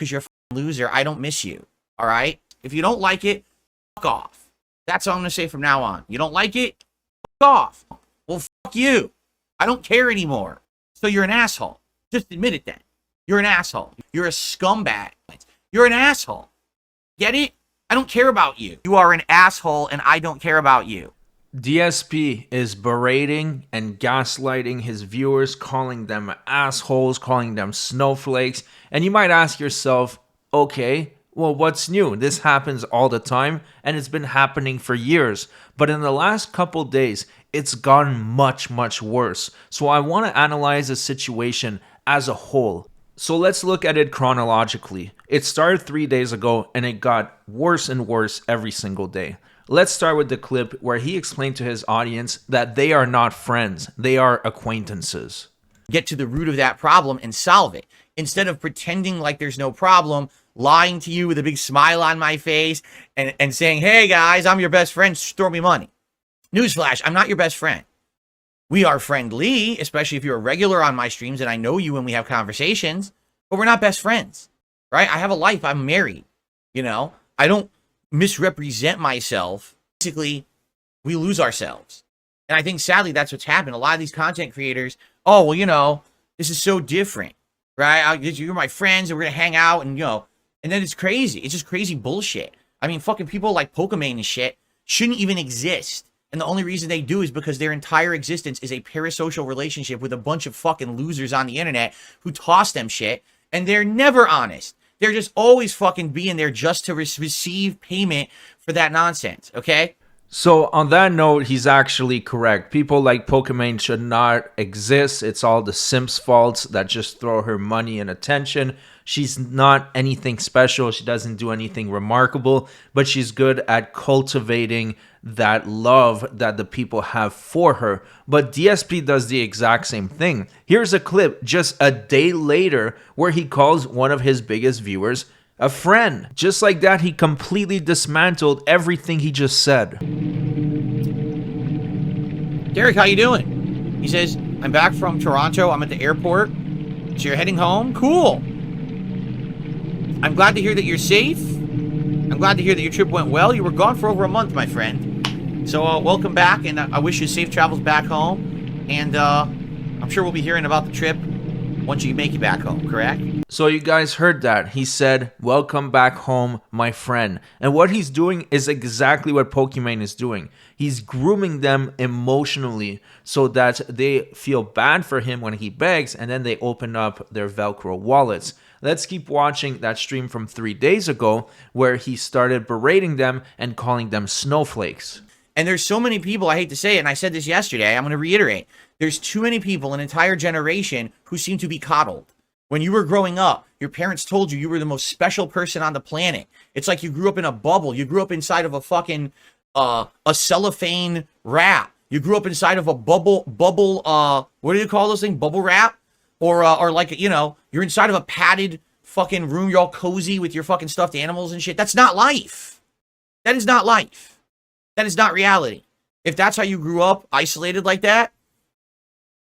because you're a fucking loser. I don't miss you. All right? If you don't like it, fuck off. That's all I'm going to say from now on. You don't like it? Fuck off. Well, fuck you. I don't care anymore. So you're an asshole. Just admit it then. You're an asshole. You're a scumbag. You're an asshole. Get it? I don't care about you. You are an asshole and I don't care about you. DSP is berating and gaslighting his viewers, calling them assholes, calling them snowflakes. And you might ask yourself, okay, well, what's new? This happens all the time and it's been happening for years. But in the last couple days, it's gotten much, much worse. So I want to analyze the situation as a whole. So let's look at it chronologically. It started 3 days ago and it got worse and worse every single day. Let's start with the clip where he explained to his audience that they are not friends, they are acquaintances. Get to the root of that problem and solve it. Instead of pretending like there's no problem, lying to you with a big smile on my face and saying, hey guys, I'm your best friend, throw me money. Newsflash, I'm not your best friend. We are friendly, especially if you're a regular on my streams and I know you when we have conversations, but we're not best friends, right? I have a life, I'm married, you know? I don't misrepresent myself. Basically, we lose ourselves. And I think sadly that's what's happened. A lot of these content creators, oh, well, you know, this is so different, right? You're my friends and we're going to hang out and, you know, and then it's crazy. It's just crazy bullshit. I mean, fucking people like Pokemon and shit shouldn't even exist. And the only reason they do is because their entire existence is a parasocial relationship with a bunch of fucking losers on the internet who toss them shit. And they're never honest. They're just always fucking being there just to receive payment for that nonsense, okay? So on that note, he's actually correct. People like Pokemon should not exist. It's all the Simps' faults that just throw her money and attention. She's not anything special. She doesn't do anything remarkable, but she's good at cultivating that love that the people have for her. But DSP does the exact same thing. Here's a clip just a day later where he calls one of his biggest viewers a friend. Just like that, he completely dismantled everything he just said. Derek, how you doing? He says, I'm back from Toronto. I'm at the airport. So you're heading home? Cool. I'm glad to hear that you're safe. I'm glad to hear that your trip went well. You were gone for over a month, my friend. So welcome back, and I wish you safe travels back home. And I'm sure we'll be hearing about the trip once you make it back home, correct? So you guys heard that. He said, welcome back home, my friend. And what he's doing is exactly what Pokemon is doing. He's grooming them emotionally so that they feel bad for him when he begs, and then they open up their Velcro wallets. Let's keep watching that stream from 3 days ago where he started berating them and calling them snowflakes. And there's so many people, I hate to say it, and I said this yesterday, I'm going to reiterate. There's too many people, an entire generation, who seem to be coddled. When you were growing up, your parents told you you were the most special person on the planet. It's like you grew up in a bubble. You grew up inside of a fucking, a cellophane wrap. You grew up inside of a bubble, what do you call those things? Bubble wrap? Or like, you know, you're inside of a padded fucking room. You're all cozy with your fucking stuffed animals and shit. That's not life. That is not life. That is not reality. If that's how you grew up, isolated like that,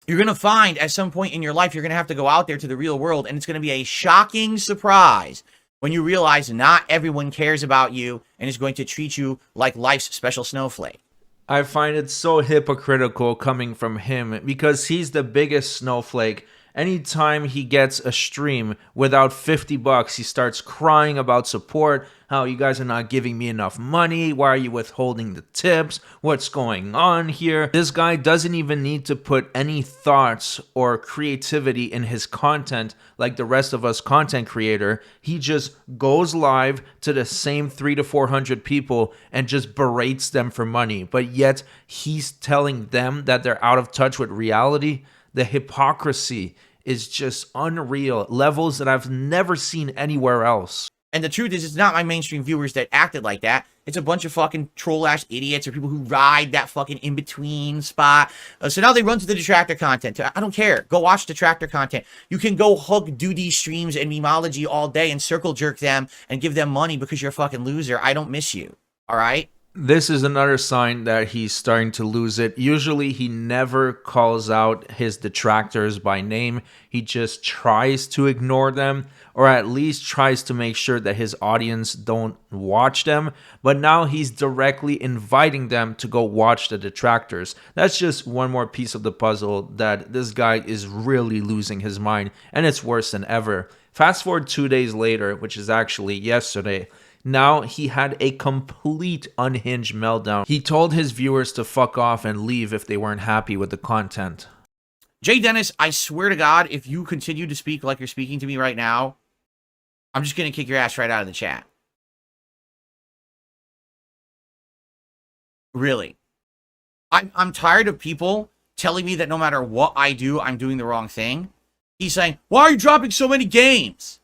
you're going to find at some point in your life, you're going to have to go out there to the real world, and it's going to be a shocking surprise when you realize not everyone cares about you and is going to treat you like life's special snowflake. I find it so hypocritical coming from him because he's the biggest snowflake. Anytime he gets a stream without $50, he starts crying about support. How you guys are not giving me enough money. Why are you withholding the tips? What's going on here? This guy doesn't even need to put any thoughts or creativity in his content like the rest of us content creator. He just goes live to the same 300 to 400 people and just berates them for money. But yet he's telling them that they're out of touch with reality. The hypocrisy is just unreal. Levels that I've never seen anywhere else. And the truth is, it's not my mainstream viewers that acted like that. It's a bunch of fucking troll-ass idiots or people who ride that fucking in-between spot. So now they run to the detractor content. I don't care. Go watch detractor content. You can go hug duty streams and memology all day and circle jerk them and give them money because you're a fucking loser. I don't miss you. All right? This is another sign that he's starting to lose it. Usually he never calls out his detractors by name. He just tries to ignore them. or at least tries to make sure that his audience don't watch them, but now he's directly inviting them to go watch the detractors. That's just one more piece of the puzzle that this guy is really losing his mind, and it's worse than ever. Fast forward 2 days later, which is actually yesterday. Now he had a complete unhinged meltdown. He told his viewers to fuck off and leave if they weren't happy with the content. Jay Dennis, I swear to God, if you continue to speak like you're speaking to me right now, I'm just going to kick your ass right out of the chat. Really. I'm tired of people telling me that no matter what I do, I'm doing the wrong thing. He's saying, why are you dropping so many games?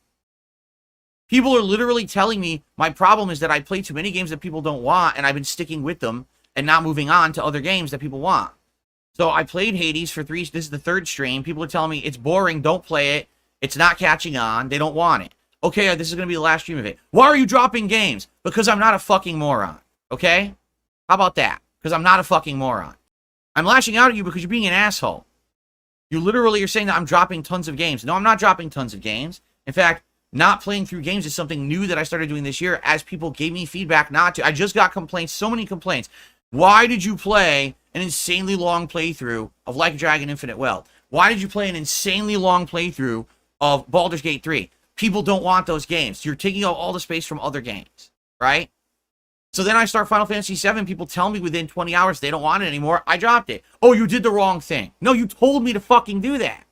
People are literally telling me my problem is that I play too many games that people don't want, and I've been sticking with them and not moving on to other games that people want. So I played Hades for this is the third stream. People are telling me it's boring, don't play it. It's not catching on, they don't want it. Okay, this is going to be the last stream of it. Why are you dropping games? Because I'm not a fucking moron, okay? How about that? Because I'm not a fucking moron. I'm lashing out at you because you're being an asshole. You literally are saying that I'm dropping tons of games. No, I'm not dropping tons of games. In fact, not playing through games is something new that I started doing this year as people gave me feedback not to. I just got complaints, so many complaints. Why did you play an insanely long playthrough of Like a Dragon Infinite Wealth? Why did you play an insanely long playthrough of Baldur's Gate 3? People don't want those games. You're taking out all the space from other games, right? So then I start Final Fantasy VII. People tell me within 20 hours they don't want it anymore. I dropped it. Oh, you did the wrong thing. No, you told me to fucking do that.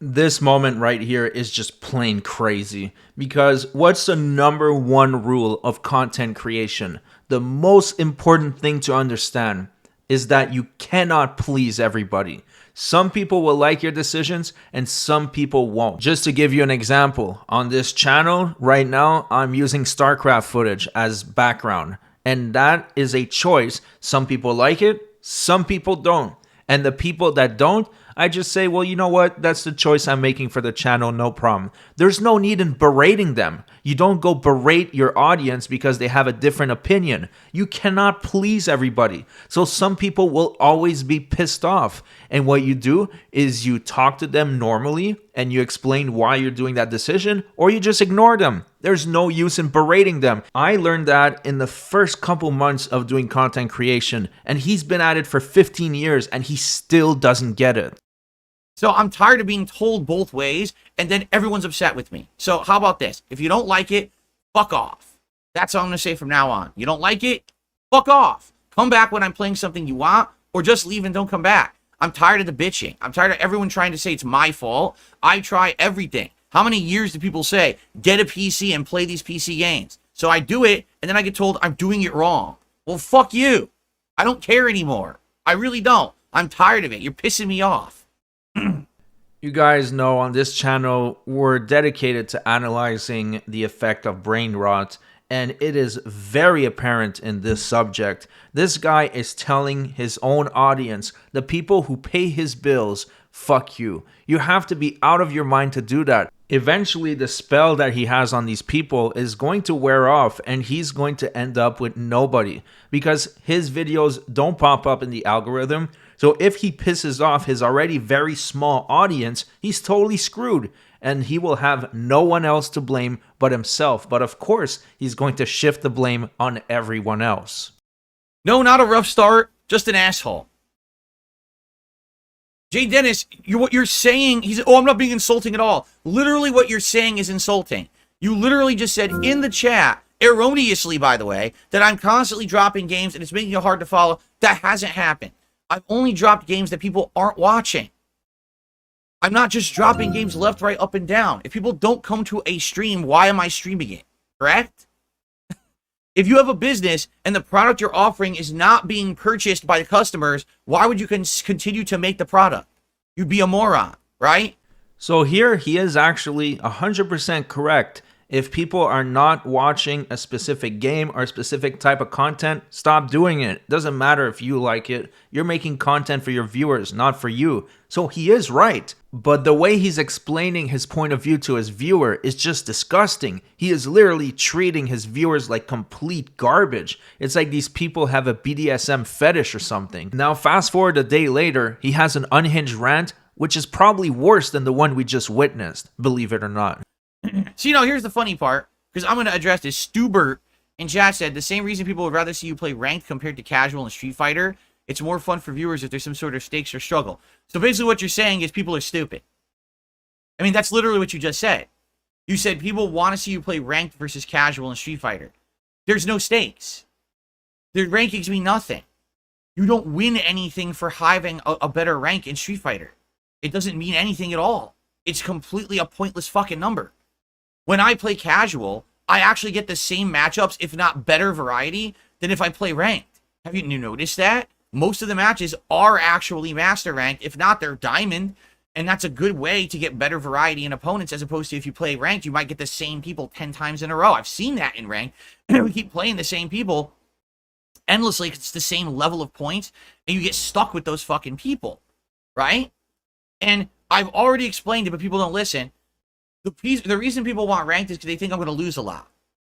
This moment right here is just plain crazy, because what's the number one rule of content creation? The most important thing to understand is that you cannot please everybody. Some people will like your decisions and some people won't. Just to give you an example, on this channel right now, I'm using StarCraft footage as background, and that is a choice. Some people like it, some people don't. And the people that don't, I just say, well, you know what? That's the choice I'm making for the channel, no problem. There's no need in berating them. You don't go berate your audience because they have a different opinion. You cannot please everybody. So some people will always be pissed off. And what you do is you talk to them normally and you explain why you're doing that decision, or you just ignore them. There's no use in berating them. I learned that in the first couple months of doing content creation, and he's been at it for 15 years and he still doesn't get it. So I'm tired of being told both ways, and then everyone's upset with me. So how about this? If you don't like it, fuck off. That's all I'm going to say from now on. You don't like it? Fuck off. Come back when I'm playing something you want, or just leave and don't come back. I'm tired of the bitching. I'm tired of everyone trying to say it's my fault. I try everything. How many years do people say, get a PC and play these PC games? So I do it, and then I get told I'm doing it wrong. Well, fuck you. I don't care anymore. I really don't. I'm tired of it. You're pissing me off. You guys know on this channel, we're dedicated to analyzing the effect of brain rot, and it is very apparent in this subject. This guy is telling his own audience, the people who pay his bills, fuck you. You have to be out of your mind to do that. Eventually, the spell that he has on these people is going to wear off, and he's going to end up with nobody because his videos don't pop up in the algorithm. So if he pisses off his already very small audience, he's totally screwed, and he will have no one else to blame but himself. But of course, he's going to shift the blame on everyone else. No, not a rough start, just an asshole. Jay Dennis, what you're saying, I'm not being insulting at all. Literally what you're saying is insulting. You literally just said in the chat, erroneously by the way, that I'm constantly dropping games and it's making it hard to follow. That hasn't happened. I've only dropped games that people aren't watching. I'm not just dropping games left, right, up, and down. If people don't come to a stream, why am I streaming it? Correct? If you have a business and the product you're offering is not being purchased by the customers, why would you continue to make the product? You'd be a moron, right? So here he is actually 100% correct. If people are not watching a specific game or a specific type of content, stop doing it. Doesn't matter if you like it. You're making content for your viewers, not for you. So he is right. But the way he's explaining his point of view to his viewer is just disgusting. He is literally treating his viewers like complete garbage. It's like these people have a BDSM fetish or something. Now fast forward a day later, he has an unhinged rant, which is probably worse than the one we just witnessed, believe it or not. So, here's the funny part, because I'm going to address this. Stubert in chat said, the same reason people would rather see you play ranked compared to casual and Street Fighter. It's more fun for viewers if there's some sort of stakes or struggle. So basically what you're saying is people are stupid. I mean, that's literally what you just said. You said people want to see you play ranked versus casual in Street Fighter. There's no stakes. The rankings mean nothing. You don't win anything for having a better rank in Street Fighter. It doesn't mean anything at all. It's completely a pointless fucking number. When I play casual, I actually get the same matchups, if not better variety, than if I play ranked. Have you noticed that? Most of the matches are actually master ranked. If not, they're diamond. And that's a good way to get better variety in opponents, as opposed to if you play ranked, you might get the same people 10 times in a row. I've seen that in ranked. We keep playing the same people endlessly because it's the same level of points, and you get stuck with those fucking people, right? And I've already explained it, but people don't listen. The reason people want ranked is because they think I'm going to lose a lot.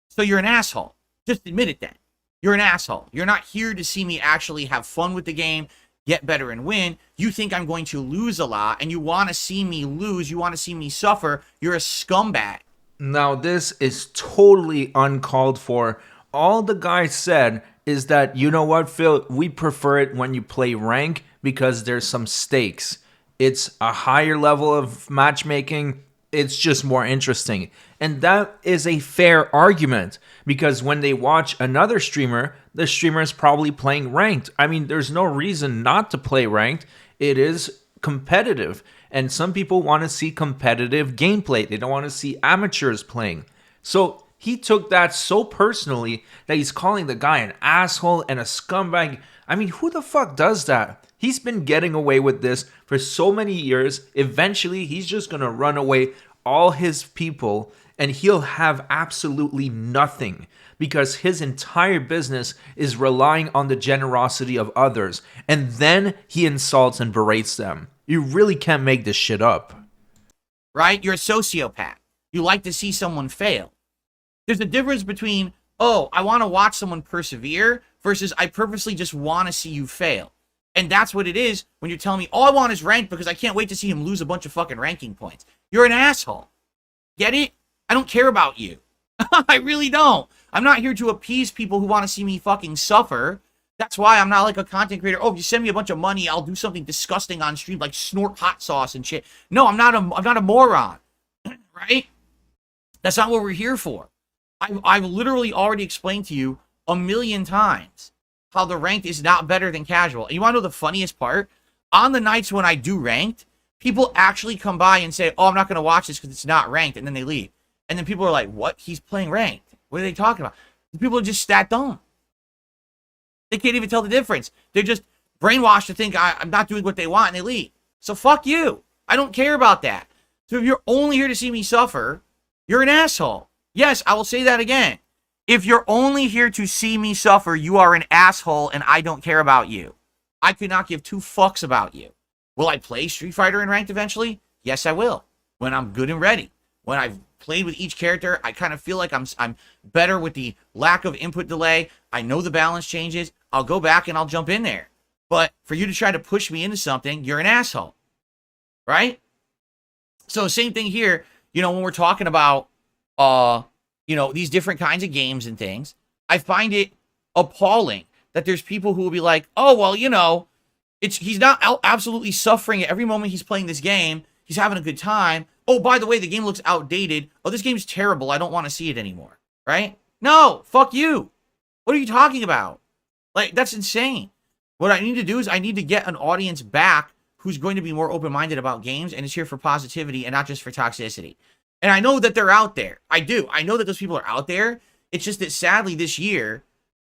So you're an asshole. Just admit it then. You're an asshole. You're not here to see me actually have fun with the game, get better and win. You think I'm going to lose a lot, and you want to see me lose. You want to see me suffer. You're a scumbag. Now, this is totally uncalled for. All the guy said is that, you know what, Phil, we prefer it when you play rank because there's some stakes. It's a higher level of matchmaking. It's just more interesting. And that is a fair argument because when they watch another streamer, the streamer is probably playing ranked. I mean, there's no reason not to play ranked. It is competitive. And some people want to see competitive gameplay. They don't want to see amateurs playing. So he took that so personally that he's calling the guy an asshole and a scumbag. I mean, who the fuck does that? He's been getting away with this for so many years. Eventually, he's just going to run away all his people and he'll have absolutely nothing because his entire business is relying on the generosity of others. And then he insults and berates them. You really can't make this shit up. Right? You're a sociopath. You like to see someone fail. There's a difference between, oh, I want to watch someone persevere versus I purposely just want to see you fail. And that's what it is when you're telling me, all I want is ranked because I can't wait to see him lose a bunch of fucking ranking points. You're an asshole. Get it? I don't care about you. I really don't. I'm not here to appease people who want to see me fucking suffer. That's why I'm not like a content creator. Oh, if you send me a bunch of money, I'll do something disgusting on stream, like snort hot sauce and shit. No, I'm not a moron. Right? That's not what we're here for. I've literally already explained to you a million times how the ranked is not better than casual. And you want to know the funniest part? On the nights when I do ranked, people actually come by and say, oh, I'm not going to watch this because it's not ranked, and then they leave. And then people are like, what? He's playing ranked. What are they talking about? The people are just stat dumb. They can't even tell the difference. They're just brainwashed to think I'm not doing what they want, and they leave. So fuck you. I don't care about that. So if you're only here to see me suffer, you're an asshole. Yes, I will say that again. If you're only here to see me suffer, you are an asshole, and I don't care about you. I could not give two fucks about you. Will I play Street Fighter in ranked eventually? Yes, I will. When I'm good and ready. When I've played with each character, I kind of feel like I'm better with the lack of input delay. I know the balance changes. I'll go back and I'll jump in there. But for you to try to push me into something, you're an asshole. Right? So same thing here, when we're talking about, these different kinds of games and things, I find it appalling that there's people who will be like, oh, well, he's not absolutely suffering at every moment he's playing this game. He's having a good time. Oh, by the way, the game looks outdated. Oh, this game's terrible. I don't want to see it anymore. Right? No, fuck you. What are you talking about? Like, that's insane. What I need to do is I need to get an audience back who's going to be more open-minded about games and is here for positivity and not just for toxicity. And I know that they're out there. I do. I know that those people are out there. It's just that sadly this year,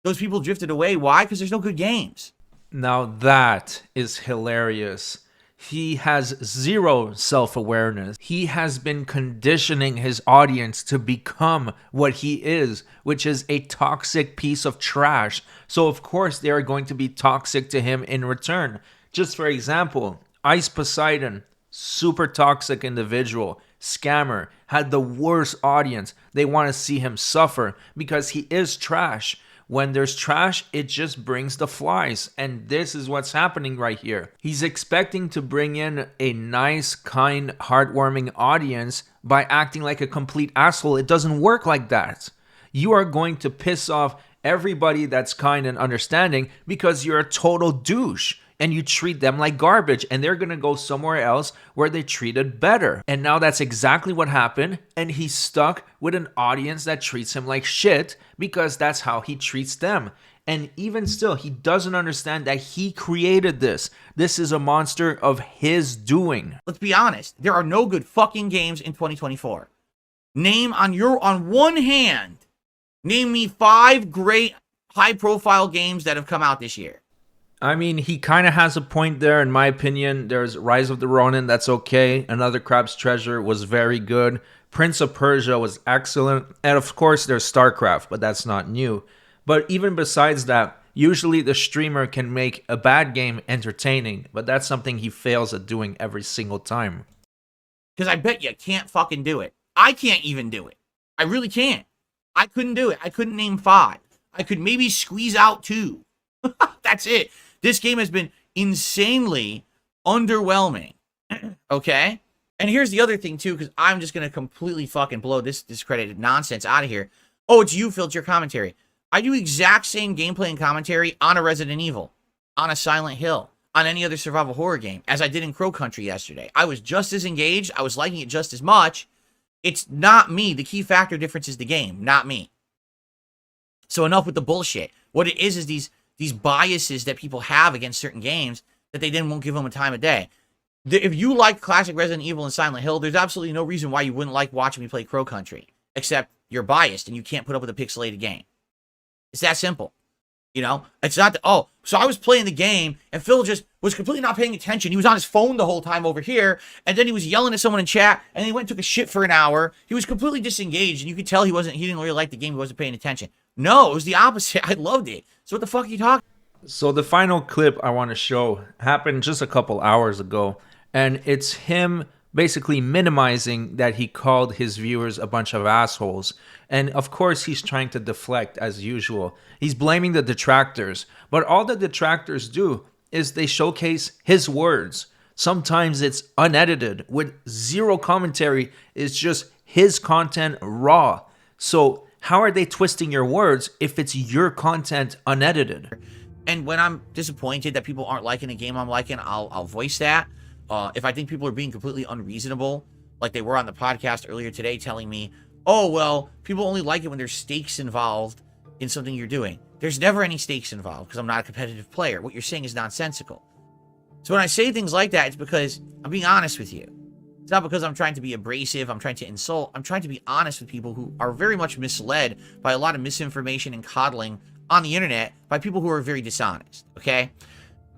those people drifted away. Why? Because there's no good games. Now that is hilarious. He has zero self-awareness. He has been conditioning his audience to become what he is, which is a toxic piece of trash. So of course they are going to be toxic to him in return. Just for example, Ice Poseidon, super toxic individual, scammer, had the worst audience. They want to see him suffer because he is trash. When there's trash, it just brings the flies. And this is what's happening right here. He's expecting to bring in a nice, kind, heartwarming audience by acting like a complete asshole. It doesn't work like that. You are going to piss off everybody that's kind and understanding because you're a total douche. And you treat them like garbage, and they're going to go somewhere else where they treated better. And now that's exactly what happened, and he's stuck with an audience that treats him like shit because that's how he treats them. And even still, he doesn't understand that he created this. This is a monster of his doing. Let's be honest. There are no good fucking games in 2024. Name on one hand, name me 5 great high-profile games that have come out this year. I mean, he kind of has a point there, in my opinion. There's Rise of the Ronin, that's okay. Another Crab's Treasure was very good. Prince of Persia was excellent. And of course, there's StarCraft, but that's not new. But even besides that, usually the streamer can make a bad game entertaining, but that's something he fails at doing every single time. Because I bet you can't fucking do it. I can't even do it. I really can't. I couldn't do it. I couldn't name 5. I could maybe squeeze out 2. That's it. This game has been insanely underwhelming. Okay? And here's the other thing, too, because I'm just going to completely fucking blow this discredited nonsense out of here. Oh, it's you, Phil. It's your commentary. I do exact same gameplay and commentary on a Resident Evil, on a Silent Hill, on any other survival horror game, as I did in Crow Country yesterday. I was just as engaged. I was liking it just as much. It's not me. The key factor difference is the game, not me. So enough with the bullshit. What it is these biases that people have against certain games that they then won't give them a time of day. If you like classic Resident Evil and Silent Hill, there's absolutely no reason why you wouldn't like watching me play Crow Country, except you're biased and you can't put up with a pixelated game. It's that simple. You know, it's not, so I was playing the game and Phil just was completely not paying attention. He was on his phone the whole time over here, and then he was yelling at someone in chat, and then he went and took a shit for an hour. He was completely disengaged, and you could tell he didn't really like the game. He wasn't paying attention. No, it was the opposite. I loved it. So what the fuck are you talking? So the final clip I want to show happened just a couple hours ago, and it's him basically minimizing that he called his viewers a bunch of assholes. And of course, he's trying to deflect as usual. He's blaming the detractors, but all the detractors do is they showcase his words. Sometimes it's unedited with zero commentary. It's just his content raw. So how are they twisting your words if it's your content unedited? And when I'm disappointed that people aren't liking a game I'm liking, I'll voice that. If I think people are being completely unreasonable, like they were on the podcast earlier today telling me, oh, well, people only like it when there's stakes involved in something you're doing. There's never any stakes involved because I'm not a competitive player. What you're saying is nonsensical. So when I say things like that, it's because I'm being honest with you. It's not because I'm trying to be abrasive, I'm trying to insult. I'm trying to be honest with people who are very much misled by a lot of misinformation and coddling on the internet by people who are very dishonest, okay?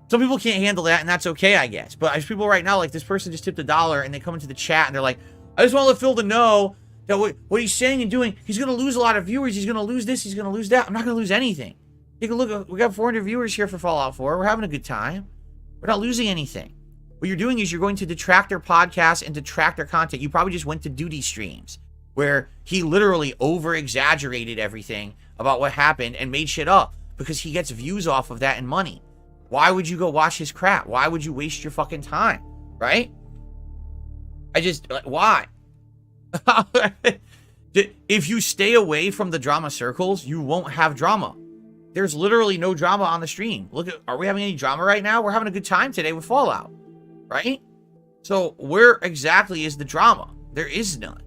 Some people can't handle that, and that's okay, I guess. But there's people right now, like this person just tipped $1, and they come into the chat, and they're like, I just want to let Phil to know that what he's saying and doing, he's going to lose a lot of viewers, he's going to lose this, he's going to lose that. I'm not going to lose anything. Take a look, we got 400 viewers here for Fallout 4. We're having a good time. We're not losing anything. What you're doing is you're going to detractor podcasts and detractor content. You probably just went to Duty streams, where he literally over-exaggerated everything about what happened and made shit up because he gets views off of that and money. Why would you go watch his crap? Why would you waste your fucking time? Right? Why? If you stay away from the drama circles, you won't have drama. There's literally no drama on the stream. Are we having any drama right now? We're having a good time today with Fallout. Right? So where exactly is the drama? There is none.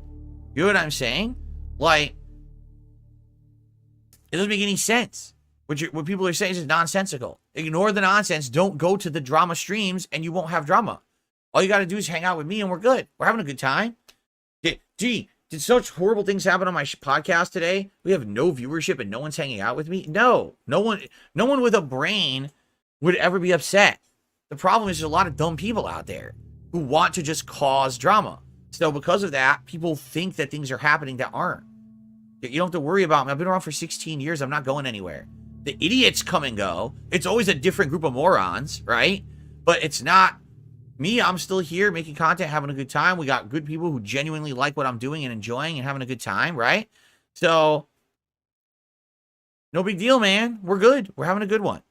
You know what I'm saying? Like, it doesn't make any sense. What people are saying is nonsensical. Ignore the nonsense. Don't go to the drama streams and you won't have drama. All you got to do is hang out with me and we're good. We're having a good time. Did such horrible things happen on my podcast today? We have no viewership and no one's hanging out with me? No one with a brain would ever be upset. The problem is there's a lot of dumb people out there who want to just cause drama. So because of that, people think that things are happening that aren't. You don't have to worry about me. I've been around for 16 years. I'm not going anywhere. The idiots come and go. It's always a different group of morons, right? But it's not me. I'm still here making content, having a good time. We got good people who genuinely like what I'm doing and enjoying and having a good time, right? So No big deal, man. We're good. We're having a good one.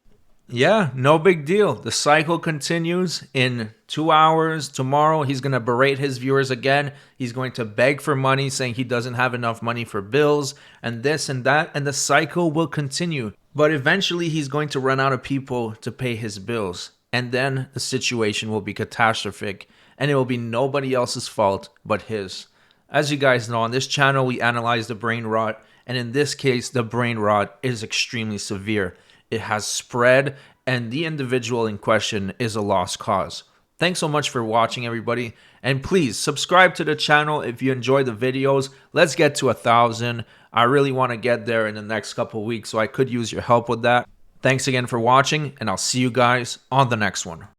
Yeah, no big deal. The cycle continues in 2 hours. Tomorrow, he's going to berate his viewers again. He's going to beg for money, saying he doesn't have enough money for bills and this and that. And the cycle will continue. But eventually, he's going to run out of people to pay his bills. And then the situation will be catastrophic. And it will be nobody else's fault but his. As you guys know, on this channel, we analyze the brain rot. And in this case, the brain rot is extremely severe. It has spread, and the individual in question is a lost cause. Thanks so much for watching, everybody. And please subscribe to the channel if you enjoy the videos. Let's get to 1,000. I really want to get there in the next couple weeks, so I could use your help with that. Thanks again for watching, and I'll see you guys on the next one.